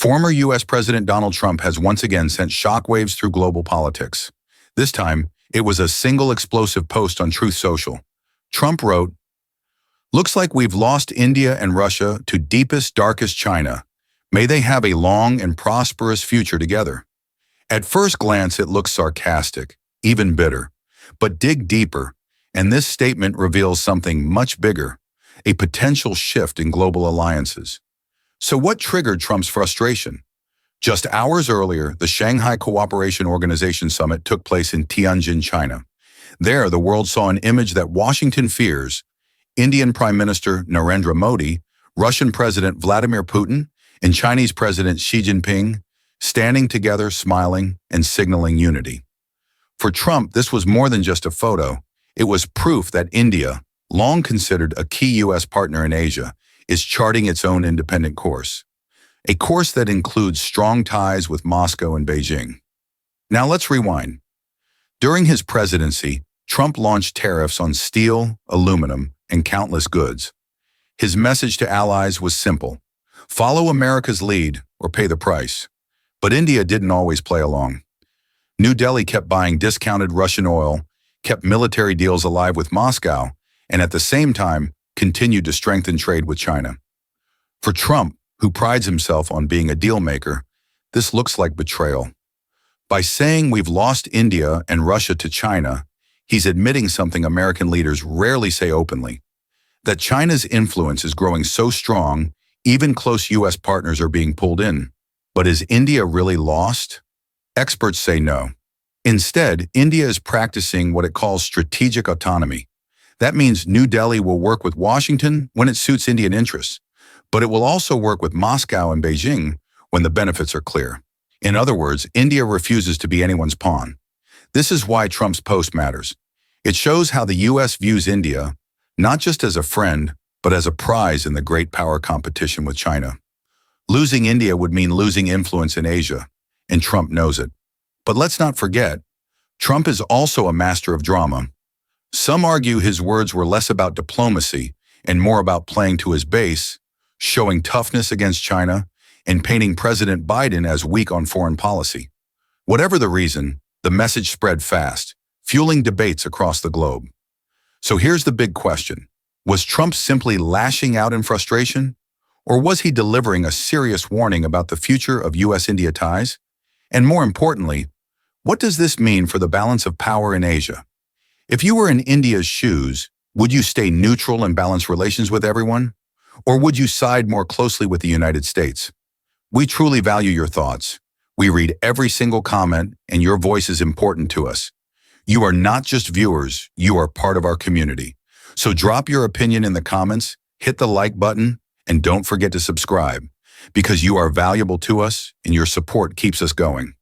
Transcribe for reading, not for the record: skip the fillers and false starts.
Former U.S. President Donald Trump has once again sent shockwaves through global politics. This time, it was a single explosive post on Truth Social. Trump wrote, "Looks like we've lost India and Russia to deepest, darkest China. May they have a long and prosperous future together." At first glance, it looks sarcastic, even bitter. But dig deeper, and this statement reveals something much bigger, a potential shift in global alliances. So what triggered Trump's frustration? Just hours earlier, the Shanghai Cooperation Organization summit took place in Tianjin, China. There, the world saw an image that Washington fears: Indian Prime Minister Narendra Modi, Russian President Vladimir Putin, and Chinese President Xi Jinping standing together, smiling, and signaling unity. For Trump, this was more than just a photo. It was proof that India, long considered a key U.S. partner in Asia, is charting its own independent course. A course that includes strong ties with Moscow and Beijing. Now let's rewind. During his presidency, Trump launched tariffs on steel, aluminum, and countless goods. His message to allies was simple: follow America's lead or pay the price. But India didn't always play along. New Delhi kept buying discounted Russian oil, kept military deals alive with Moscow, and at the same time, continued to strengthen trade with China. For Trump, who prides himself on being a deal maker, this looks like betrayal. By saying we've lost India and Russia to China, he's admitting something American leaders rarely say openly: that China's influence is growing so strong, even close U.S. partners are being pulled in. But is India really lost? Experts say no. Instead, India is practicing what it calls strategic autonomy. That means New Delhi will work with Washington when it suits Indian interests, but it will also work with Moscow and Beijing when the benefits are clear. In other words, India refuses to be anyone's pawn. This is why Trump's post matters. It shows how the U.S. views India, not just as a friend, but as a prize in the great power competition with China. Losing India would mean losing influence in Asia, and Trump knows it. But let's not forget, Trump is also a master of drama. Some argue his words were less about diplomacy and more about playing to his base, showing toughness against China, and painting President Biden as weak on foreign policy. Whatever the reason, the message spread fast, fueling debates across the globe. So here's the big question. Was Trump simply lashing out in frustration? Or was he delivering a serious warning about the future of U.S.-India ties? And more importantly, what does this mean for the balance of power in Asia? If you were in India's shoes, would you stay neutral and balance relations with everyone? Or would you side more closely with the United States? We truly value your thoughts. We read every single comment, and your voice is important to us. You are not just viewers, you are part of our community. So drop your opinion in the comments, hit the like button, and don't forget to subscribe, because you are valuable to us and your support keeps us going.